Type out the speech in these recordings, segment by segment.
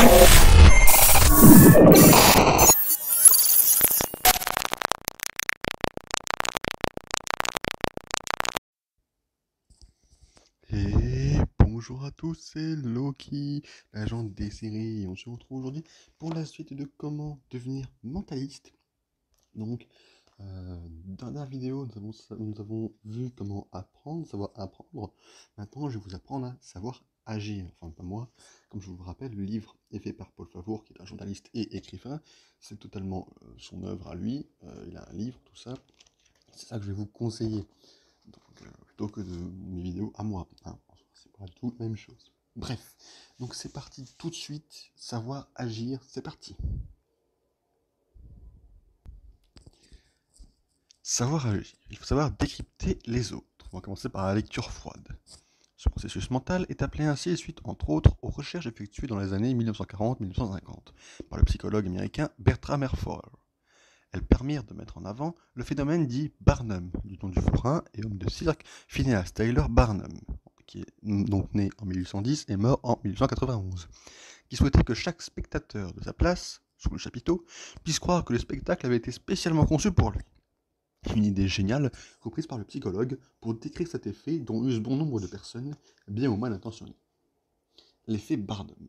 Et bonjour à tous, c'est Loki, l'agent des séries. On se retrouve aujourd'hui pour la suite de comment devenir mentaliste. Donc, dernière vidéo, nous avons vu comment apprendre, savoir apprendre. Maintenant, je vais vous apprendre à savoir agir. Enfin, pas moi. Comme je vous le rappelle, le livre est fait par Paul Favour, qui est un journaliste et écrivain. C'est totalement son œuvre à lui. Il a un livre, tout ça. C'est ça que je vais vous conseiller. Donc, plutôt que de mes vidéos à moi, hein. C'est pas du tout la même chose. Bref, donc c'est parti tout de suite, savoir agir, c'est parti. Savoir agir, il faut savoir décrypter les autres. On va commencer par la lecture froide. Ce processus mental est appelé ainsi suite, entre autres, aux recherches effectuées dans les années 1940-1950 par le psychologue américain Bertram Erfoer. Elles permirent de mettre en avant le phénomène dit Barnum, du nom du forain et homme de cirque Phineas Taylor Barnum, qui est donc né en 1810 et mort en 1891, qui souhaitait que chaque spectateur de sa place, sous le chapiteau, puisse croire que le spectacle avait été spécialement conçu pour lui. Une idée géniale reprise par le psychologue pour décrire cet effet dont usent bon nombre de personnes, bien ou mal intentionnées. L'effet Barnum.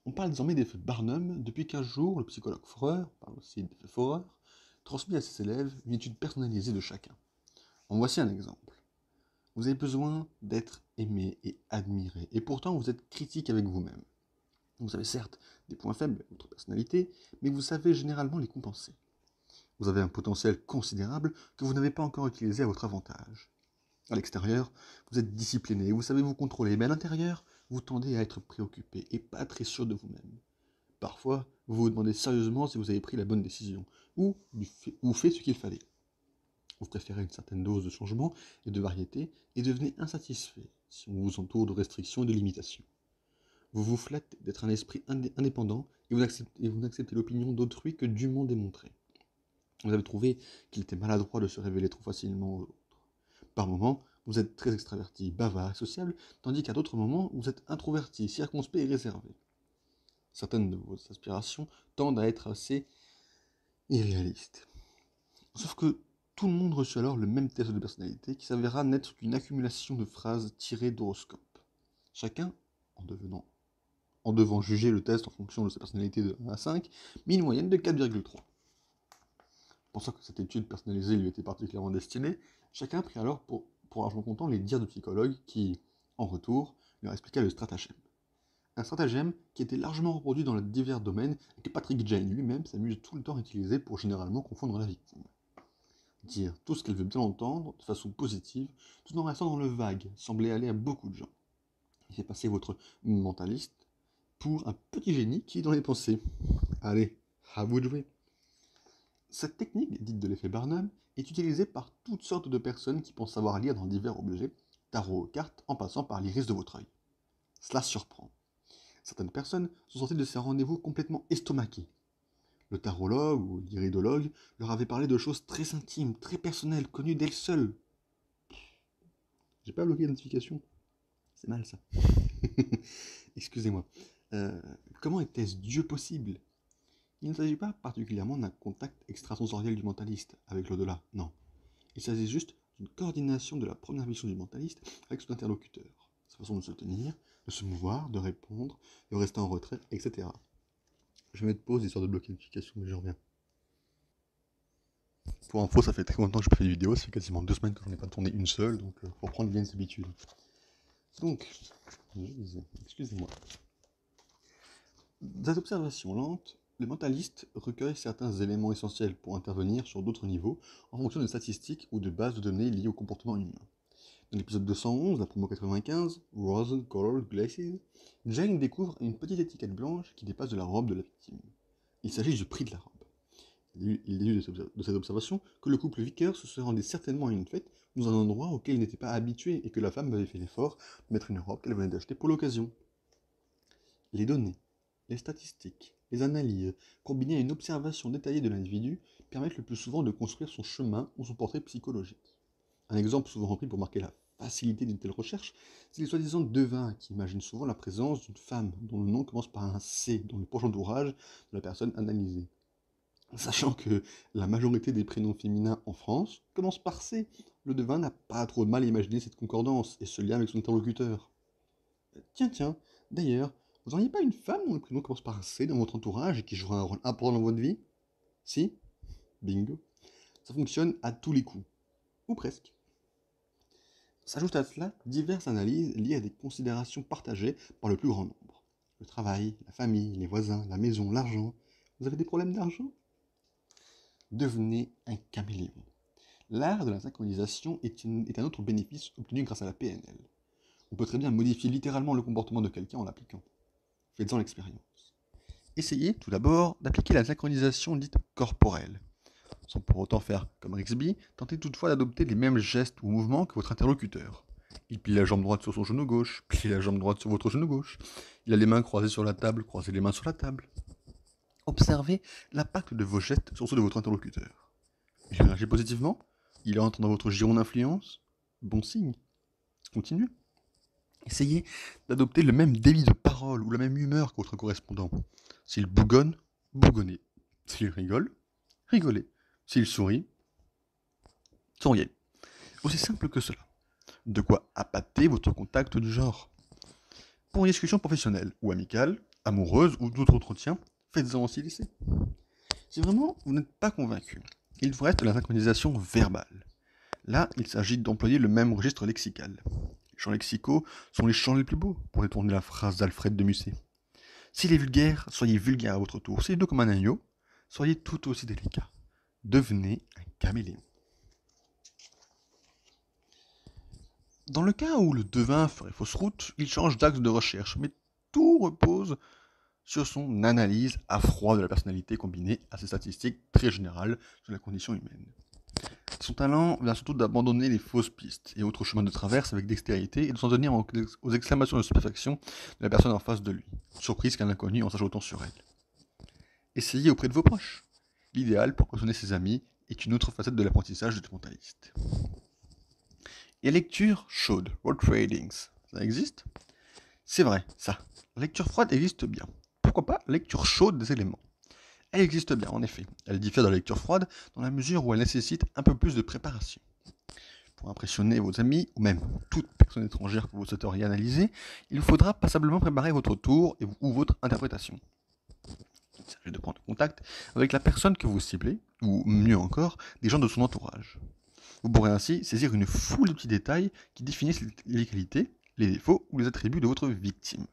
On parle désormais d'effet Barnum depuis qu'un jour, le psychologue Forer parle aussi d'effet Forer, transmet à ses élèves une étude personnalisée de chacun. En voici un exemple. Vous avez besoin d'être aimé et admiré, et pourtant vous êtes critique avec vous-même. Vous avez certes des points faibles avec votre personnalité, mais vous savez généralement les compenser. Vous avez un potentiel considérable que vous n'avez pas encore utilisé à votre avantage. À l'extérieur, vous êtes discipliné, vous savez vous contrôler, mais à l'intérieur, vous tendez à être préoccupé et pas très sûr de vous-même. Parfois, vous vous demandez sérieusement si vous avez pris la bonne décision, ou fait ce qu'il fallait. Vous préférez une certaine dose de changement et de variété, et devenez insatisfait si on vous entoure de restrictions et de limitations. Vous vous flattez d'être un esprit indépendant, et vous n'acceptez l'opinion d'autrui que dûment démontrée. Vous avez trouvé qu'il était maladroit de se révéler trop facilement aux autres. Par moments, vous êtes très extraverti, bavard et sociable, tandis qu'à d'autres moments, vous êtes introverti, circonspect et réservé. Certaines de vos aspirations tendent à être assez irréalistes. Sauf que tout le monde reçut alors le même test de personnalité qui s'avéra n'être qu'une accumulation de phrases tirées d'horoscopes. Chacun, en devant juger le test en fonction de sa personnalité de 1 à 5, mit une moyenne de 4,3. Pensant que cette étude personnalisée lui était particulièrement destinée, chacun prit alors pour argent comptant les dires du psychologue qui, en retour, leur expliqua le stratagème. Un stratagème qui était largement reproduit dans les divers domaines et que Patrick Jane lui-même s'amuse tout le temps à utiliser pour généralement confondre la victime. Dire tout ce qu'elle veut bien entendre de façon positive, tout en restant dans le vague, semblait aller à beaucoup de gens. Il fait passer votre mentaliste pour un petit génie qui est dans les pensées. Allez, à vous de jouer. Cette technique, dite de l'effet Barnum, est utilisée par toutes sortes de personnes qui pensent savoir lire dans divers objets, tarot aux cartes, en passant par l'iris de votre œil. Cela surprend. Certaines personnes sont sorties de ces rendez-vous complètement estomaquées. Le tarologue ou l'iridologue leur avait parlé de choses très intimes, très personnelles, connues d'elles seules. J'ai pas bloqué les notifications. C'est mal ça. Excusez-moi. Comment était-ce Dieu possible? Il ne s'agit pas particulièrement d'un contact extrasensoriel du mentaliste avec l'au-delà, non. Il s'agit juste d'une coordination de la première vision du mentaliste avec son interlocuteur, sa façon de se tenir, de se mouvoir, de répondre, de rester en retrait, etc. Je vais mettre pause histoire de bloquer les notifications, mais je reviens. Pour info, ça fait très longtemps que je fais des vidéos, ça fait quasiment 2 semaines que j'en ai pas tourné une seule, donc pour prendre bien les habitudes. Donc, je disais, excusez-moi. Dans cette observation lente, le mentaliste recueille certains éléments essentiels pour intervenir sur d'autres niveaux en fonction de statistiques ou de bases de données liées au comportement humain. Dans l'épisode 211, la promo 95, Rose Colored Glasses, Jane découvre une petite étiquette blanche qui dépasse de la robe de la victime. Il s'agit du prix de la robe. Il déduit de cette observation que le couple Vickers se rendait certainement à une fête dans un endroit auquel il n'était pas habitué et que la femme avait fait l'effort de mettre une robe qu'elle venait d'acheter pour l'occasion. Les données, les statistiques, les analyses, combinées à une observation détaillée de l'individu, permettent le plus souvent de construire son chemin ou son portrait psychologique. Un exemple souvent repris pour marquer la facilité d'une telle recherche, c'est les soi-disant devins qui imaginent souvent la présence d'une femme dont le nom commence par un C dans le proche entourage de la personne analysée. Sachant que la majorité des prénoms féminins en France commencent par C, le devin n'a pas trop de mal à imaginer cette concordance et ce lien avec son interlocuteur. Tiens, d'ailleurs, vous n'auriez pas une femme dont le prénom commence par un C dans votre entourage et qui jouera un rôle important dans votre vie? Si? Bingo. Ça fonctionne à tous les coups. Ou presque. S'ajoutent à cela diverses analyses liées à des considérations partagées par le plus grand nombre. Le travail, la famille, les voisins, la maison, l'argent. Vous avez des problèmes d'argent? Devenez un caméléon. L'art de la synchronisation est un autre bénéfice obtenu grâce à la PNL. On peut très bien modifier littéralement le comportement de quelqu'un en l'appliquant. Faites-en l'expérience. Essayez tout d'abord d'appliquer la synchronisation dite corporelle. Sans pour autant faire comme Rixby, tentez toutefois d'adopter les mêmes gestes ou mouvements que votre interlocuteur. Il plie la jambe droite sur son genou gauche, pliez la jambe droite sur votre genou gauche. Il a les mains croisées sur la table, croisez les mains sur la table. Observez l'impact de vos gestes sur ceux de votre interlocuteur. Il réagit positivement? Il entre dans votre giron d'influence? Bon signe. Continuez. Essayez d'adopter le même débit de parole ou la même humeur que votre correspondant. S'il bougonne, bougonnez. S'il rigole, rigolez. S'il sourit, souriez. Aussi simple que cela. De quoi appâter votre contact du genre. Pour une discussion professionnelle ou amicale, amoureuse ou d'autres entretiens, faites-en aussi l'essai. Si vraiment vous n'êtes pas convaincu, il vous reste la synchronisation verbale. Là, il s'agit d'employer le même registre lexical. Les champs lexicaux sont les champs les plus beaux pour détourner la phrase d'Alfred de Musset. S'il est vulgaire, soyez vulgaire à votre tour. S'il est doux comme un agneau, soyez tout aussi délicat. Devenez un caméléon. Dans le cas où le devin ferait fausse route, il change d'axe de recherche, mais tout repose sur son analyse à froid de la personnalité combinée à ses statistiques très générales sur la condition humaine. Son talent vient surtout d'abandonner les fausses pistes et autres chemins de traverse avec dextérité et de s'en tenir aux exclamations de stupéfaction de la personne en face de lui, surprise qu'un inconnu en sache autant sur elle. Essayez auprès de vos proches. L'idéal pour cautionner ses amis est une autre facette de l'apprentissage du mentaliste. Et lecture chaude, World Tradings, ça existe? C'est vrai, ça. La lecture froide existe bien. Pourquoi pas la lecture chaude des éléments? Elle existe bien, en effet. Elle diffère de la lecture froide dans la mesure où elle nécessite un peu plus de préparation. Pour impressionner vos amis, ou même toute personne étrangère que vous souhaiteriez analyser, il vous faudra passablement préparer votre tour ou votre interprétation. Il s'agit de prendre contact avec la personne que vous ciblez, ou mieux encore, des gens de son entourage. Vous pourrez ainsi saisir une foule de petits détails qui définissent les qualités, les défauts ou les attributs de votre victime.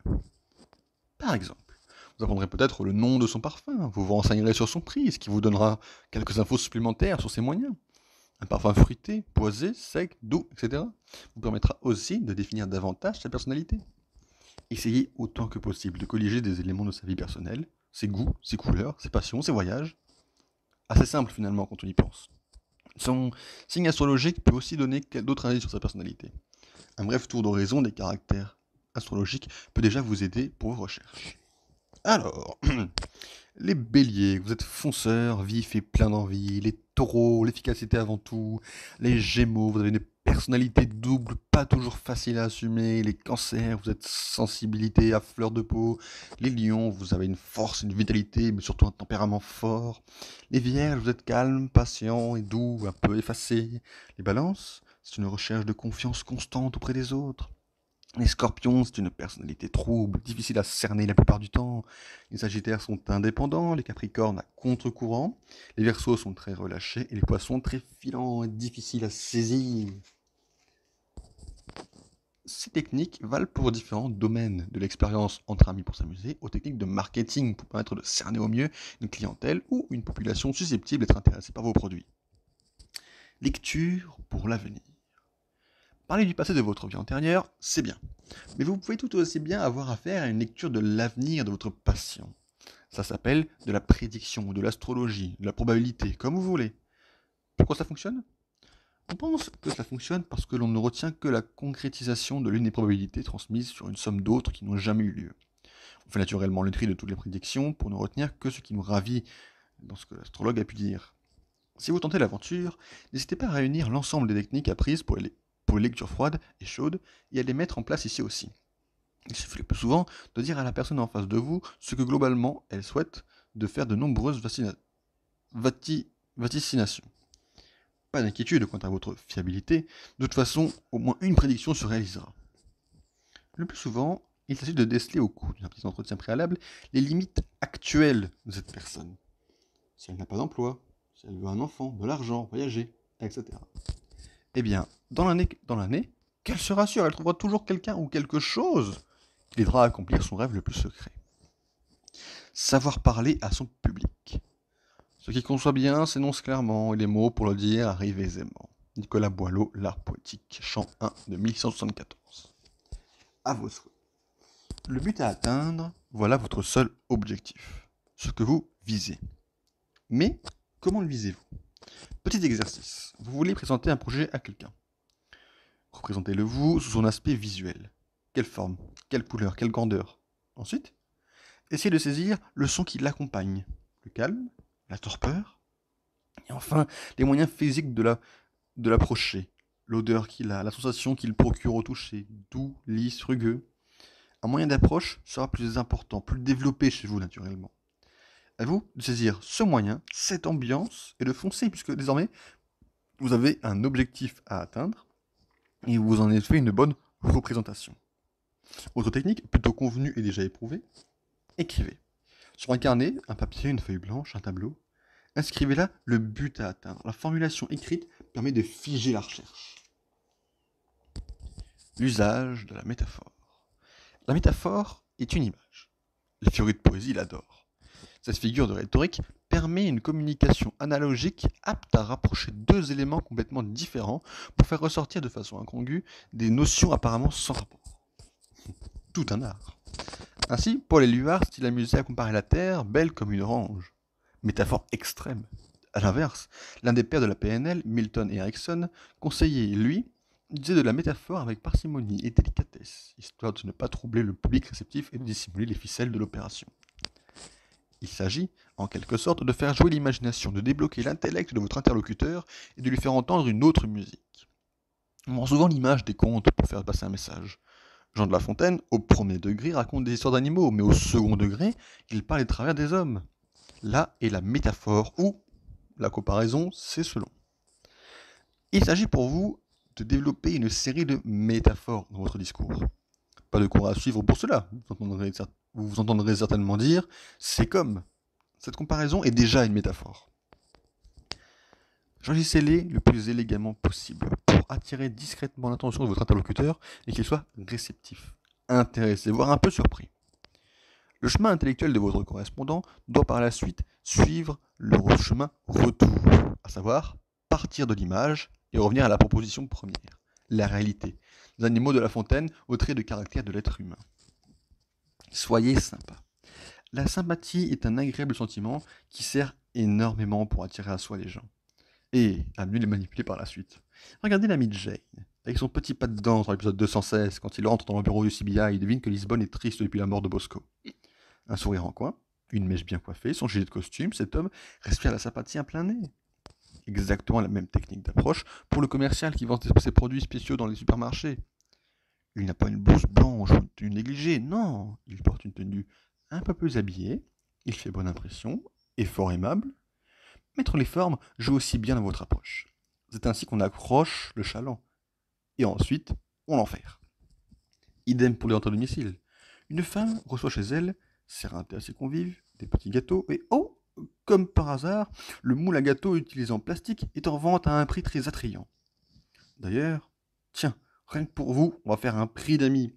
Par exemple, vous apprendrez peut-être le nom de son parfum, vous vous renseignerez sur son prix, ce qui vous donnera quelques infos supplémentaires sur ses moyens. Un parfum fruité, posé, sec, doux, etc. vous permettra aussi de définir davantage sa personnalité. Essayez autant que possible de colliger des éléments de sa vie personnelle, ses goûts, ses couleurs, ses passions, ses voyages. Assez simple finalement quand on y pense. Son signe astrologique peut aussi donner d'autres indices sur sa personnalité. Un bref tour d'horizon des caractères astrologiques peut déjà vous aider pour vos recherches. Alors, les béliers, vous êtes fonceurs, vifs et pleins d'envie. Les taureaux, l'efficacité avant tout. Les gémeaux, vous avez une personnalité double, pas toujours facile à assumer. Les cancers, vous êtes sensibilité à fleur de peau. Les lions, vous avez une force, une vitalité, mais surtout un tempérament fort. Les vierges, vous êtes calmes, patients et doux, un peu effacés. Les balances, c'est une recherche de confiance constante auprès des autres. Les scorpions, c'est une personnalité trouble, difficile à cerner la plupart du temps. Les sagittaires sont indépendants, les capricornes à contre-courant. Les verseaux sont très relâchés et les poissons très filants et difficiles à saisir. Ces techniques valent pour différents domaines, de l'expérience entre amis pour s'amuser, aux techniques de marketing pour permettre de cerner au mieux une clientèle ou une population susceptible d'être intéressée par vos produits. Lecture pour l'avenir. Parler du passé de votre vie antérieure, c'est bien. Mais vous pouvez tout aussi bien avoir affaire à une lecture de l'avenir de votre patient. Ça s'appelle de la prédiction, de l'astrologie, de la probabilité, comme vous voulez. Pourquoi ça fonctionne? On pense que ça fonctionne parce que l'on ne retient que la concrétisation de l'une des probabilités transmises sur une somme d'autres qui n'ont jamais eu lieu. On fait naturellement le tri de toutes les prédictions pour ne retenir que ce qui nous ravit dans ce que l'astrologue a pu dire. Si vous tentez l'aventure, n'hésitez pas à réunir l'ensemble des techniques apprises pour les pour les lectures froides et chaudes et à les mettre en place ici aussi. Il suffit le plus souvent de dire à la personne en face de vous ce que globalement elle souhaite, de faire de nombreuses vaticinations. Pas d'inquiétude quant à votre fiabilité, de toute façon, au moins une prédiction se réalisera. Le plus souvent, il s'agit de déceler au cours d'un petit entretien préalable les limites actuelles de cette personne. Si elle n'a pas d'emploi, si elle veut un enfant, de l'argent, voyager, etc. Eh bien, dans l'année, qu'elle se rassure, elle trouvera toujours quelqu'un ou quelque chose qui l'aidera à accomplir son rêve le plus secret. Savoir parler à son public. Ce qui conçoit bien s'énonce clairement et les mots pour le dire arrivent aisément. Nicolas Boileau, L'Art poétique, chant 1 de 1674. À vos souhaits. Le but à atteindre, voilà votre seul objectif. Ce que vous visez. Mais, comment le visez-vous? Petit exercice. Vous voulez présenter un projet à quelqu'un. Représentez-le vous sous son aspect visuel. Quelle forme, quelle couleur, quelle grandeur. Ensuite, essayez de saisir le son qui l'accompagne. Le calme, la torpeur, et enfin les moyens physiques de l'approcher. L'odeur qu'il a, la sensation qu'il procure au toucher, doux, lisse, rugueux. Un moyen d'approche sera plus important, plus développé chez vous naturellement. À vous de saisir ce moyen, cette ambiance, et de foncer, puisque désormais, vous avez un objectif à atteindre, et vous en avez fait une bonne représentation. Autre technique, plutôt convenue et déjà éprouvée, écrivez. Sur un carnet, un papier, une feuille blanche, un tableau, inscrivez là le but à atteindre. La formulation écrite permet de figer la recherche. L'usage de la métaphore. La métaphore est une image. Les férus de poésie l'adorent. Cette figure de rhétorique permet une communication analogique apte à rapprocher deux éléments complètement différents pour faire ressortir de façon incongrue des notions apparemment sans rapport. Tout un art. Ainsi, Paul Éluard s'est amusé à comparer la Terre, belle comme une orange. Métaphore extrême. A l'inverse, l'un des pères de la PNL, Milton Erickson, conseillait, lui, disait de la métaphore avec parcimonie et délicatesse, histoire de ne pas troubler le public réceptif et de dissimuler les ficelles de l'opération. Il s'agit, en quelque sorte, de faire jouer l'imagination, de débloquer l'intellect de votre interlocuteur et de lui faire entendre une autre musique. On prend souvent l'image des contes pour faire passer un message. Jean de La Fontaine, au premier degré, raconte des histoires d'animaux, mais au second degré, il parle des travers des hommes. Là est la métaphore, ou la comparaison, c'est selon. Il s'agit pour vous de développer une série de métaphores dans votre discours. Pas de cours à suivre pour cela. Vous vous entendrez certainement dire, c'est comme. Cette comparaison est déjà une métaphore. Choisissez-les le plus élégamment possible pour attirer discrètement l'attention de votre interlocuteur et qu'il soit réceptif, intéressé, voire un peu surpris. Le chemin intellectuel de votre correspondant doit par la suite suivre le chemin retour, à savoir partir de l'image et revenir à la proposition première, la réalité, des animaux de La Fontaine au trait de caractère de l'être humain. Soyez sympa. La sympathie est un agréable sentiment qui sert énormément pour attirer à soi les gens et à mieux les manipuler par la suite. Regardez l'ami de Jane, avec son petit pas de danse dans l'épisode 216, quand il entre dans le bureau du CBI, il devine que Lisbonne est triste depuis la mort de Bosco. Un sourire en coin, une mèche bien coiffée, son gilet de costume, cet homme respire la sympathie à plein nez. Exactement la même technique d'approche pour le commercial qui vend ses produits spéciaux dans les supermarchés. Il n'a pas une blouse blanche ou une tenue négligée, non, il porte une tenue un peu plus habillée, il fait bonne impression, est fort aimable. Mettre les formes joue aussi bien dans votre approche. C'est ainsi qu'on accroche le chaland. Et ensuite, on l'enferme. Idem pour les rentrées à domicile. Une femme reçoit chez elle, sert un thé à ses convives, des petits gâteaux, et oh, comme par hasard, le moule à gâteau utilisé en plastique est en vente à un prix très attrayant. D'ailleurs, tiens, rien que pour vous, on va faire un prix d'amis.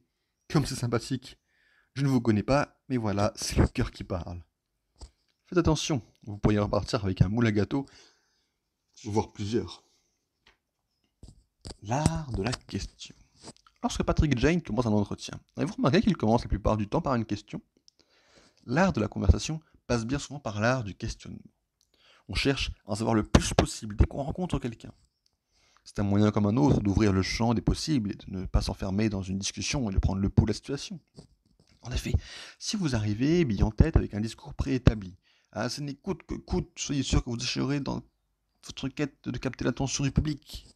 Comme c'est sympathique. Je ne vous connais pas, mais voilà, c'est le cœur qui parle. Faites attention, vous pourriez repartir avec un moule à gâteau, voire plusieurs. L'art de la question. Lorsque Patrick et Jane commencent un entretien, avez-vous remarqué qu'il commence la plupart du temps par une question? L'art de la conversation passe bien souvent par l'art du questionnement. On cherche à en savoir le plus possible dès qu'on rencontre quelqu'un. C'est un moyen comme un autre d'ouvrir le champ des possibles et de ne pas s'enfermer dans une discussion et de prendre le pouls de la situation. En effet, si vous arrivez bille en tête avec un discours préétabli, ça n'est coûte que coûte, soyez sûr que vous échouerez dans votre quête de capter l'attention du public.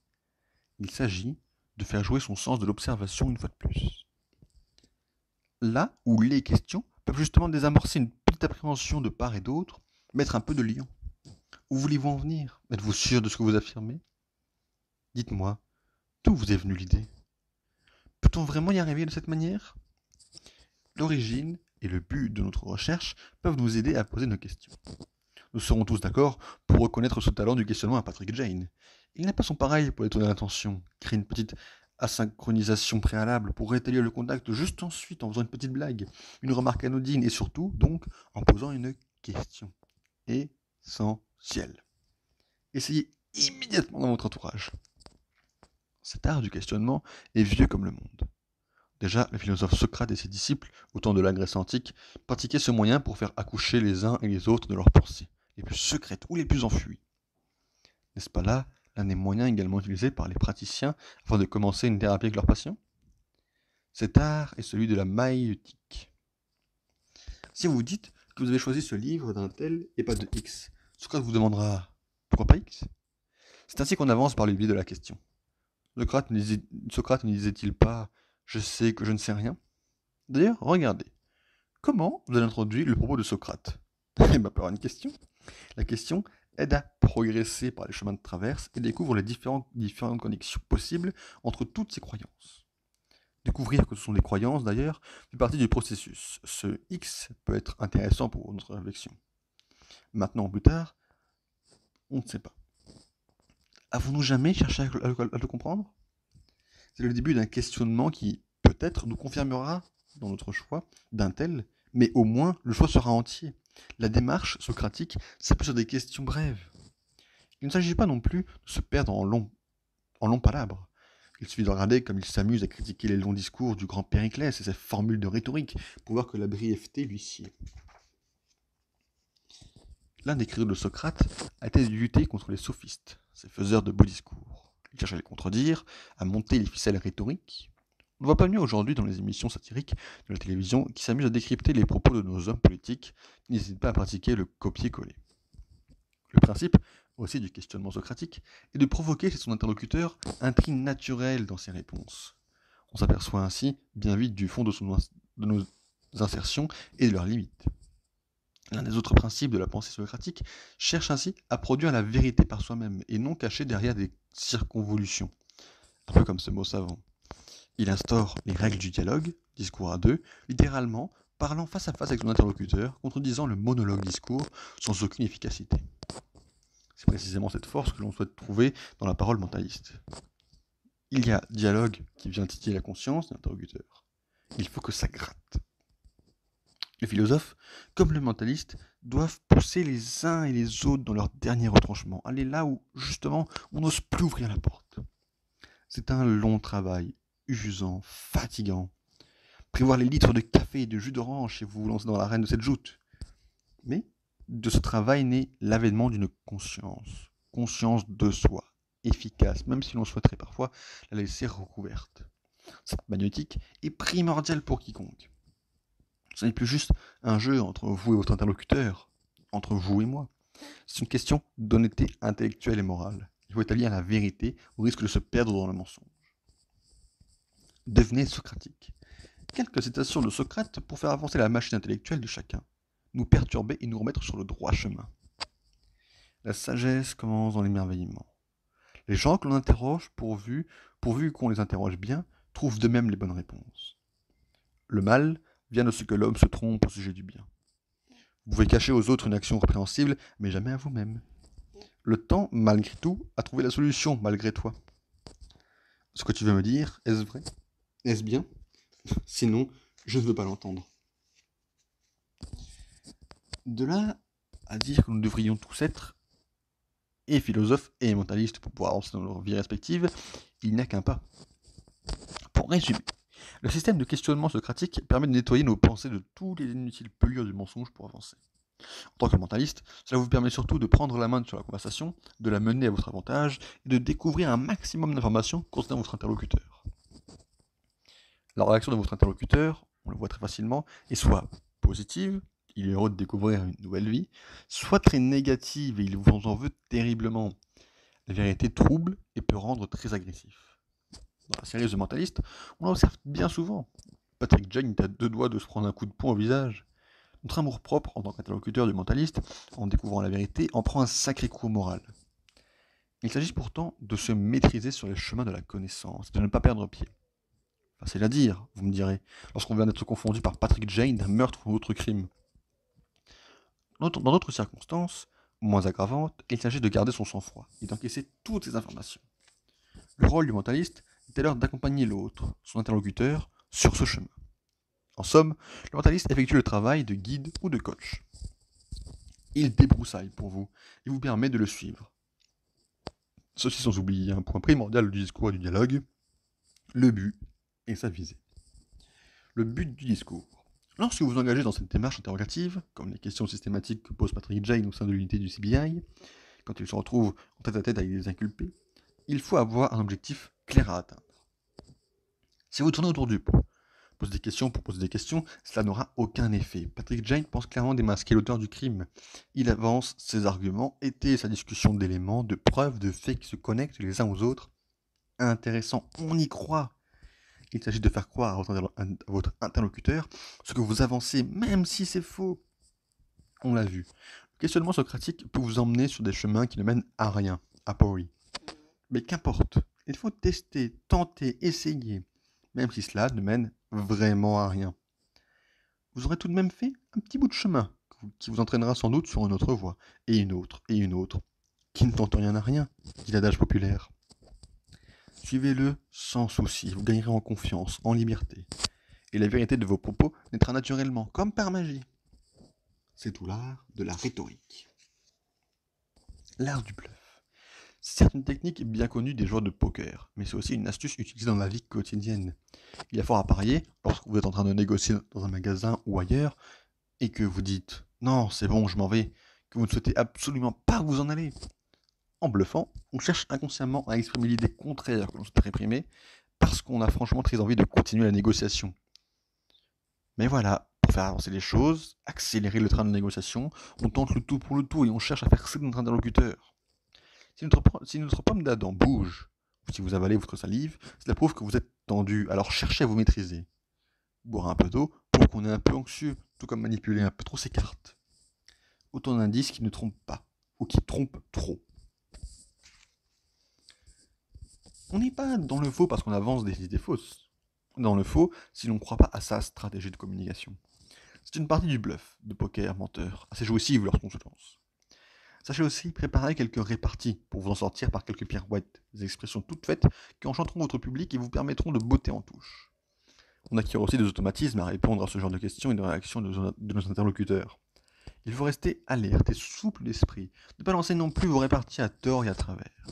Il s'agit de faire jouer son sens de l'observation une fois de plus. Là où les questions peuvent justement désamorcer une petite appréhension de part et d'autre, mettre un peu de liant. Où voulez-vous en venir? Êtes-vous sûr de ce que vous affirmez? Dites-moi, d'où vous est venue l'idée? Peut-on vraiment y arriver de cette manière? L'origine et le but de notre recherche peuvent nous aider à poser nos questions. Nous serons tous d'accord pour reconnaître ce talent du questionnement à Patrick Jane. Il n'a pas son pareil pour détourner l'attention, créer une petite asynchronisation préalable pour rétablir le contact juste ensuite en faisant une petite blague, une remarque anodine et surtout, donc, en posant une question essentielle. Essayez immédiatement dans votre entourage. Cet art du questionnement est vieux comme le monde. Déjà, le philosophe Socrate et ses disciples, au temps de la Grèce antique, pratiquaient ce moyen pour faire accoucher les uns et les autres de leurs pensées, les plus secrètes ou les plus enfuies. N'est-ce pas là l'un des moyens également utilisés par les praticiens afin de commencer une thérapie avec leurs patients? Cet art est celui de la maïeutique. Si vous dites que vous avez choisi ce livre d'un tel et pas de X, Socrate vous demandera « Pourquoi pas X ?» C'est ainsi qu'on avance par le biais de la question. Socrate ne disait-il pas « Je sais que je ne sais rien » D'ailleurs, regardez. Comment vous avez introduit le propos de Socrate? Eh bien, par une question. La question aide à progresser par les chemins de traverse et découvre les différentes connexions possibles entre toutes ces croyances. Découvrir que ce sont des croyances, d'ailleurs, fait partie du processus. Ce X peut être intéressant pour notre réflexion. Maintenant, plus tard, on ne sait pas. Avons-nous jamais cherché à le comprendre? C'est le début d'un questionnement qui, peut-être, nous confirmera dans notre choix d'un tel, mais au moins le choix sera entier. La démarche socratique s'appuie sur des questions brèves. Il ne s'agit pas non plus de se perdre en longs palabres. Il suffit de regarder comme il s'amuse à critiquer les longs discours du grand Périclès et ses formules de rhétorique pour voir que la brièveté lui sied. L'un des credos de Socrate a été de lutter contre les sophistes, ces faiseurs de beaux discours. Il cherche à les contredire, à monter les ficelles rhétoriques. On ne voit pas mieux aujourd'hui dans les émissions satiriques de la télévision qui s'amusent à décrypter les propos de nos hommes politiques qui n'hésitent pas à pratiquer le copier-coller. Le principe, aussi du questionnement socratique, est de provoquer chez son interlocuteur un tri naturel dans ses réponses. On s'aperçoit ainsi bien vite du fond de nos insertions et de leurs limites. L'un des autres principes de la pensée socratique cherche ainsi à produire la vérité par soi-même et non cacher derrière des circonvolutions. Un peu comme ce mot savant. Il instaure les règles du dialogue, discours à deux, littéralement parlant face à face avec son interlocuteur, contredisant le monologue discours sans aucune efficacité. C'est précisément cette force que l'on souhaite trouver dans la parole mentaliste. Il y a dialogue qui vient titiller la conscience de l'interlocuteur. Il faut que ça gratte. Les philosophes, comme le mentaliste, doivent pousser les uns et les autres dans leur dernier retranchement, aller là où, justement, on n'ose plus ouvrir la porte. C'est un long travail, usant, fatigant. Prévoir les litres de café et de jus d'orange et vous lancer dans l'arène de cette joute. Mais de ce travail naît l'avènement d'une conscience de soi, efficace, même si l'on souhaiterait parfois la laisser recouverte. Cette magnétique est primordiale pour quiconque. Ce n'est plus juste un jeu entre vous et votre interlocuteur, entre vous et moi. C'est une question d'honnêteté intellectuelle et morale. Il faut établir la vérité au risque de se perdre dans le mensonge. Devenez socratique. Quelques citations de Socrate pour faire avancer la machine intellectuelle de chacun, nous perturber et nous remettre sur le droit chemin. La sagesse commence dans l'émerveillement. Les gens que l'on interroge, pourvu qu'on les interroge bien, trouvent d'eux-mêmes les bonnes réponses. Le mal vient de ce que l'homme se trompe au sujet du bien. Vous pouvez cacher aux autres une action répréhensible, mais jamais à vous-même. Le temps, malgré tout, a trouvé la solution, malgré toi. Ce que tu veux me dire, est-ce vrai? Est-ce bien? Sinon, je ne veux pas l'entendre. De là à dire que nous devrions tous être et philosophes et mentalistes pour pouvoir avancer dans leur vie respective, il n'y a qu'un pas. Pour résumer, le système de questionnement socratique permet de nettoyer nos pensées de tous les inutiles pelures du mensonge pour avancer. En tant que mentaliste, cela vous permet surtout de prendre la main sur la conversation, de la mener à votre avantage et de découvrir un maximum d'informations concernant votre interlocuteur. La réaction de votre interlocuteur, on le voit très facilement, est soit positive, il est heureux de découvrir une nouvelle vie, soit très négative et il vous en veut terriblement. La vérité trouble et peut rendre très agressif. Dans la série The Mentalist, on l'observe bien souvent. Patrick Jane est à deux doigts de se prendre un coup de poing au visage. Notre amour-propre, en tant qu'interlocuteur du mentaliste, en découvrant la vérité, en prend un sacré coup au moral. Il s'agit pourtant de se maîtriser sur les chemins de la connaissance, de ne pas perdre pied. Facile à dire, vous me direz, lorsqu'on vient d'être confondu par Patrick Jane d'un meurtre ou autre crime. Dans d'autres circonstances, moins aggravantes, il s'agit de garder son sang-froid et d'encaisser toutes ces informations. Le rôle du mentaliste est alors d'accompagner l'autre, son interlocuteur, sur ce chemin. En somme, le mentaliste effectue le travail de guide ou de coach. Il débroussaille pour vous et vous permet de le suivre. Ceci sans oublier un point primordial du discours et du dialogue, le but et sa visée. Le but du discours. Lorsque vous vous engagez dans cette démarche interrogative, comme les questions systématiques que pose Patrick Jane au sein de l'unité du CBI, quand il se retrouve en tête-à-tête avec des inculpés, il faut avoir un objectif clair à atteindre. Si vous tournez autour du pot, posez des questions pour poser des questions, cela n'aura aucun effet. Patrick Jane pense clairement démasquer l'auteur du crime. Il avance ses arguments, étaye sa discussion d'éléments, de preuves, de faits qui se connectent les uns aux autres. Intéressant, on y croit. Il s'agit de faire croire à votre interlocuteur ce que vous avancez, même si c'est faux. On l'a vu. Le questionnement socratique peut vous emmener sur des chemins qui ne mènent à rien, à Pori. Mais qu'importe, il faut tester, tenter, essayer, même si cela ne mène vraiment à rien. Vous aurez tout de même fait un petit bout de chemin qui vous entraînera sans doute sur une autre voie, et une autre, qui ne tente rien à rien, dit l'adage populaire. Suivez-le sans souci, vous gagnerez en confiance, en liberté. Et la vérité de vos propos naîtra naturellement, comme par magie. C'est tout l'art de la rhétorique. L'art du bluff. C'est certes une technique bien connue des joueurs de poker, mais c'est aussi une astuce utilisée dans la vie quotidienne. Il y a fort à parier, lorsque vous êtes en train de négocier dans un magasin ou ailleurs, et que vous dites « Non, c'est bon, je m'en vais », que vous ne souhaitez absolument pas vous en aller. En bluffant, on cherche inconsciemment à exprimer l'idée contraire que l'on souhaite réprimer, parce qu'on a franchement très envie de continuer la négociation. Mais voilà, pour faire avancer les choses, accélérer le train de négociation, on tente le tout pour le tout et on cherche à faire céder notre interlocuteur. Si notre pomme d'Adam bouge, ou si vous avalez votre salive, cela prouve que vous êtes tendu, alors cherchez à vous maîtriser. Boire un peu d'eau prouve qu'on est un peu anxieux, tout comme manipuler un peu trop ses cartes. Autant d'indices qui ne trompent pas, ou qui trompent trop. On n'est pas dans le faux parce qu'on avance des idées fausses. On est dans le faux si l'on ne croit pas à sa stratégie de communication. C'est une partie du bluff, de poker menteur, assez jouissive lorsqu'on se lance. Sachez aussi préparer quelques réparties pour vous en sortir par quelques pirouettes, des expressions toutes faites qui enchanteront votre public et vous permettront de botter en touche. On acquiert aussi des automatismes à répondre à ce genre de questions et de réactions de nos interlocuteurs. Il faut rester alerte et souple d'esprit, ne pas lancer non plus vos réparties à tort et à travers.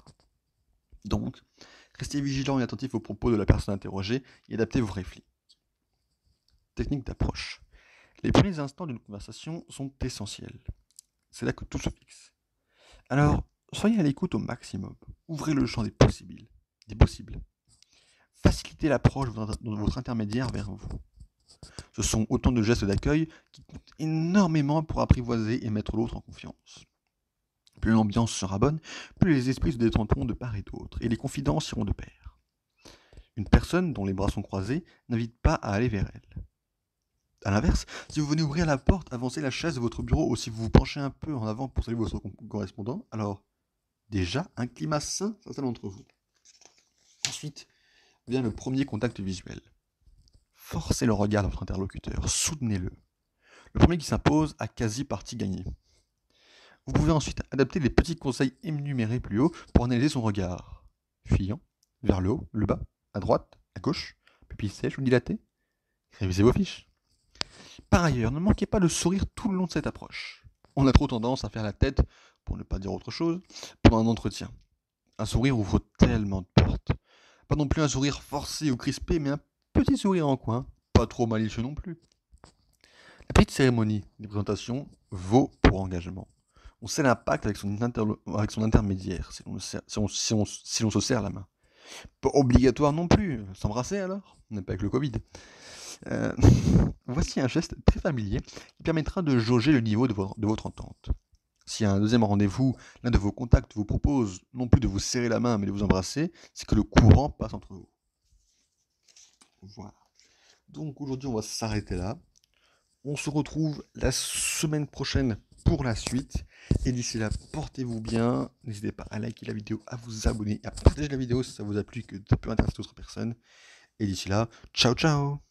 Donc, restez vigilant et attentif aux propos de la personne interrogée et adaptez vos répliques. Technique d'approche. Les premiers instants d'une conversation sont essentiels. C'est là que tout se fixe. Alors, soyez à l'écoute au maximum. Ouvrez le champ des possibles. Facilitez l'approche de votre intermédiaire vers vous. Ce sont autant de gestes d'accueil qui comptent énormément pour apprivoiser et mettre l'autre en confiance. Plus l'ambiance sera bonne, plus les esprits se détendront de part et d'autre, et les confidences iront de pair. Une personne dont les bras sont croisés n'invite pas à aller vers elle. A l'inverse, si vous venez ouvrir la porte, avancez la chaise de votre bureau, ou si vous vous penchez un peu en avant pour saluer votre correspondant, alors déjà un climat sain s'installe entre vous. Ensuite vient le premier contact visuel. Forcez le regard de votre interlocuteur, soutenez-le. Le premier qui s'impose a quasi partie gagnée. Vous pouvez ensuite adapter les petits conseils énumérés plus haut pour analyser son regard. Fuyant, vers le haut, le bas, à droite, à gauche, pupille sèche ou dilatée. Révisez vos fiches. Par ailleurs, ne manquez pas de sourire tout le long de cette approche. On a trop tendance à faire la tête, pour ne pas dire autre chose, pendant un entretien. Un sourire ouvre tellement de portes. Pas non plus un sourire forcé ou crispé, mais un petit sourire en coin, pas trop malicieux non plus. La petite cérémonie des présentations vaut pour engagement. On sait l'impact avec son intermédiaire, si l'on se serre la main. Pas obligatoire non plus, s'embrasser alors, on n'est pas avec le Covid. Euh, Voici un geste très familier qui permettra de jauger le niveau de votre entente. Si à un deuxième rendez-vous, l'un de vos contacts vous propose non plus de vous serrer la main mais de vous embrasser, c'est que le courant passe entre vous. Voilà. Donc aujourd'hui, on va s'arrêter là. On se retrouve la semaine prochaine pour la suite. Et d'ici là, portez-vous bien. N'hésitez pas à liker la vidéo, à vous abonner, à partager la vidéo si ça vous a plu, que ça peut intéresser d'autres personnes. Et d'ici là, ciao ciao!